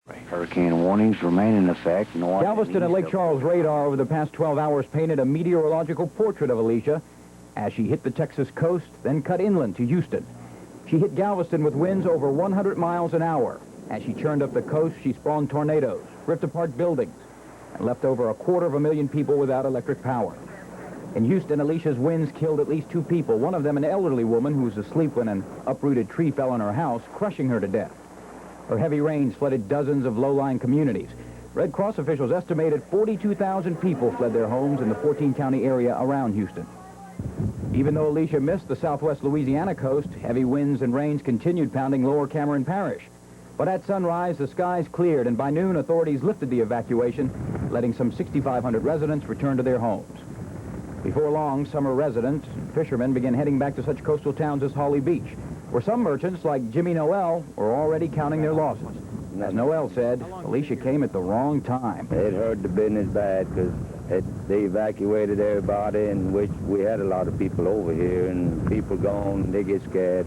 Hurricane warnings remain in effect. Galveston and Lake Charles radar over the past 12 hours painted a meteorological portrait of Alicia as she hit the Texas coast, then cut inland to Houston. She hit Galveston with winds over 100 miles an hour. As she churned up the coast, she spawned tornadoes, ripped apart buildings, and left over 250,000 people without electric power. In Houston, Alicia's winds killed at least 2 people, one of them an elderly woman who was asleep when an uprooted tree fell on her house, crushing her to death. Her heavy rains flooded dozens of low-lying communities. Red Cross officials estimated 42,000 people fled their homes in the 14-county area around Houston. Even though Alicia missed the southwest Louisiana coast, heavy winds and rains continued pounding Lower Cameron Parish. But at sunrise, the skies cleared, and by noon, authorities lifted the evacuation, letting some 6,500 residents return to their homes. Before long, summer residents and fishermen began heading back to such coastal towns as Holly Beach, where some merchants, like Jimmy Noel, were already counting their losses. As Noel said, Alicia came at the wrong time. It hurt the business bad because they evacuated everybody, and which we had a lot of people over here, and people gone, they get scared.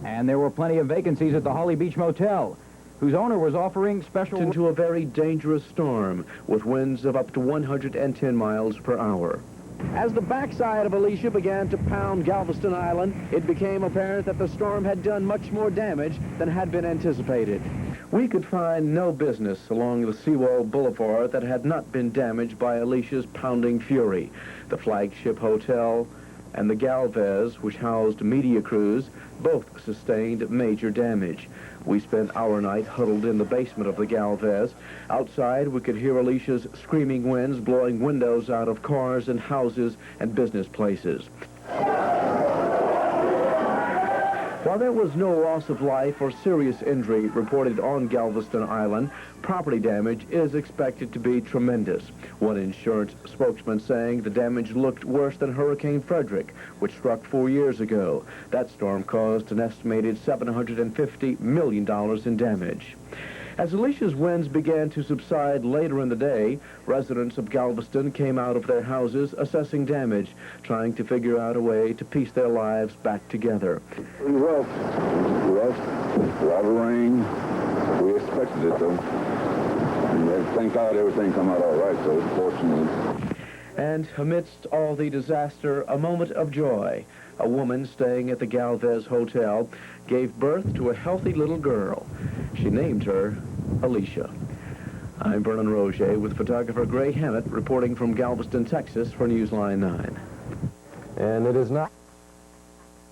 And there were plenty of vacancies at the Holly Beach Motel, whose owner was offering special... ...into a very dangerous storm with winds of up to 110 miles per hour. As the backside of Alicia began to pound Galveston Island, it became apparent that the storm had done much more damage than had been anticipated. We could find no business along the Seawall Boulevard that had not been damaged by Alicia's pounding fury. The flagship hotel and the Galvez, which housed media crews, both sustained major damage. We spent our night huddled in the basement of the Galvez. Outside, we could hear Alicia's screaming winds blowing windows out of cars and houses and business places. While there was no loss of life or serious injury reported on Galveston Island, property damage is expected to be tremendous. One insurance spokesman saying the damage looked worse than Hurricane Frederick, which struck 4 years ago. That storm caused an estimated $750 million in damage. As Alicia's winds began to subside later in the day, residents of Galveston came out of their houses assessing damage, trying to figure out a way to piece their lives back together. Pretty rough. A lot of rain. We expected it, though. And thank God everything come out all right, though, fortunately. And amidst all the disaster, a moment of joy. A woman staying at the Galvez Hotel gave birth to a healthy little girl. She named her Alicia. I'm Vernon Roger with photographer Gray Hammett reporting from Galveston, Texas for NewsLine 9. And it is not...